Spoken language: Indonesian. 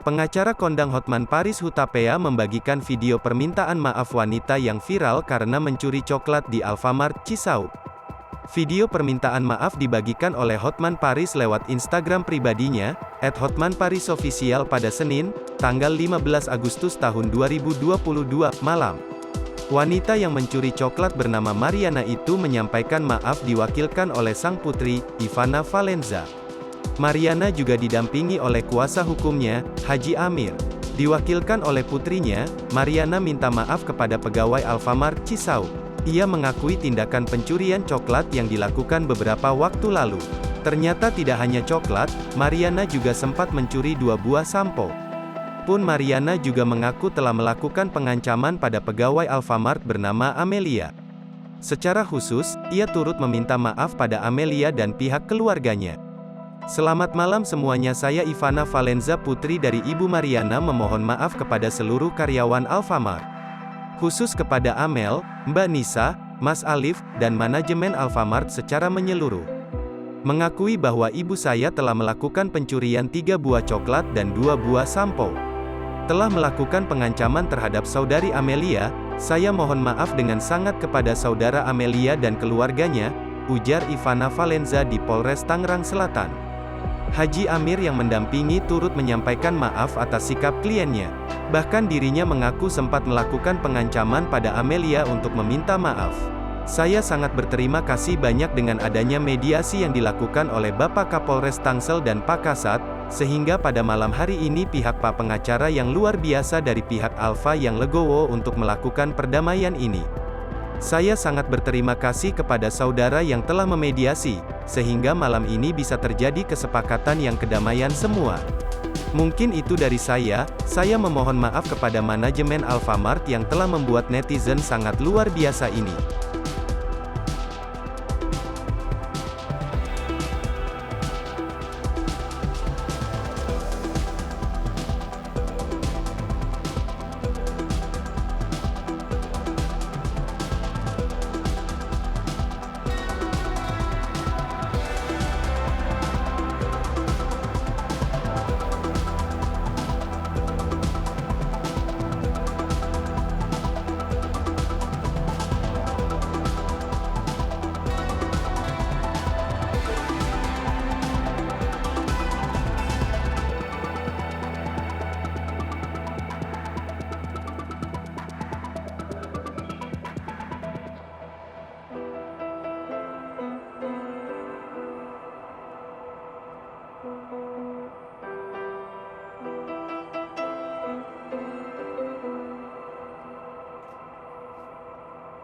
Pengacara kondang Hotman Paris Hutapea membagikan video permintaan maaf wanita yang viral karena mencuri coklat di Alfamart Cisauk. Video permintaan maaf dibagikan oleh Hotman Paris lewat Instagram pribadinya, @hotmanparisofficial pada Senin, tanggal 15 Agustus tahun 2022, malam. Wanita yang mencuri coklat bernama Mariana itu menyampaikan maaf diwakilkan oleh sang putri, Ivana Valenza. Mariana juga didampingi oleh kuasa hukumnya, Haji Amir. Diwakilkan oleh putrinya, Mariana minta maaf kepada pegawai Alfamart Cisauk. Ia mengakui tindakan pencurian coklat yang dilakukan beberapa waktu lalu. Ternyata tidak hanya coklat, Mariana juga sempat mencuri 2 buah sampo. Pun Mariana juga mengaku telah melakukan pengancaman pada pegawai Alfamart bernama Amelia. Secara khusus, ia turut meminta maaf pada Amelia dan pihak keluarganya. Selamat malam semuanya, saya Ivana Valenza, putri dari Ibu Mariana, memohon maaf kepada seluruh karyawan Alfamart. Khusus kepada Amel, Mbak Nisa, Mas Alif, dan manajemen Alfamart secara menyeluruh. Mengakui bahwa ibu saya telah melakukan pencurian 3 buah coklat dan 2 buah sampo. Telah melakukan pengancaman terhadap saudari Amelia, saya mohon maaf dengan sangat kepada saudara Amelia dan keluarganya, ujar Ivana Valenza di Polres Tangerang Selatan. Haji Amir yang mendampingi turut menyampaikan maaf atas sikap kliennya. Bahkan dirinya mengaku sempat melakukan pengancaman pada Amelia untuk meminta maaf. Saya sangat berterima kasih banyak dengan adanya mediasi yang dilakukan oleh Bapak Kapolres Tangsel dan Pak Kasat, sehingga pada malam hari ini pihak Pak pengacara yang luar biasa dari pihak Alfa yang legowo untuk melakukan perdamaian ini. Saya sangat berterima kasih kepada saudara yang telah memediasi, sehingga malam ini bisa terjadi kesepakatan yang kedamaian semua. Mungkin itu dari saya memohon maaf kepada manajemen Alfamart yang telah membuat netizen sangat luar biasa ini.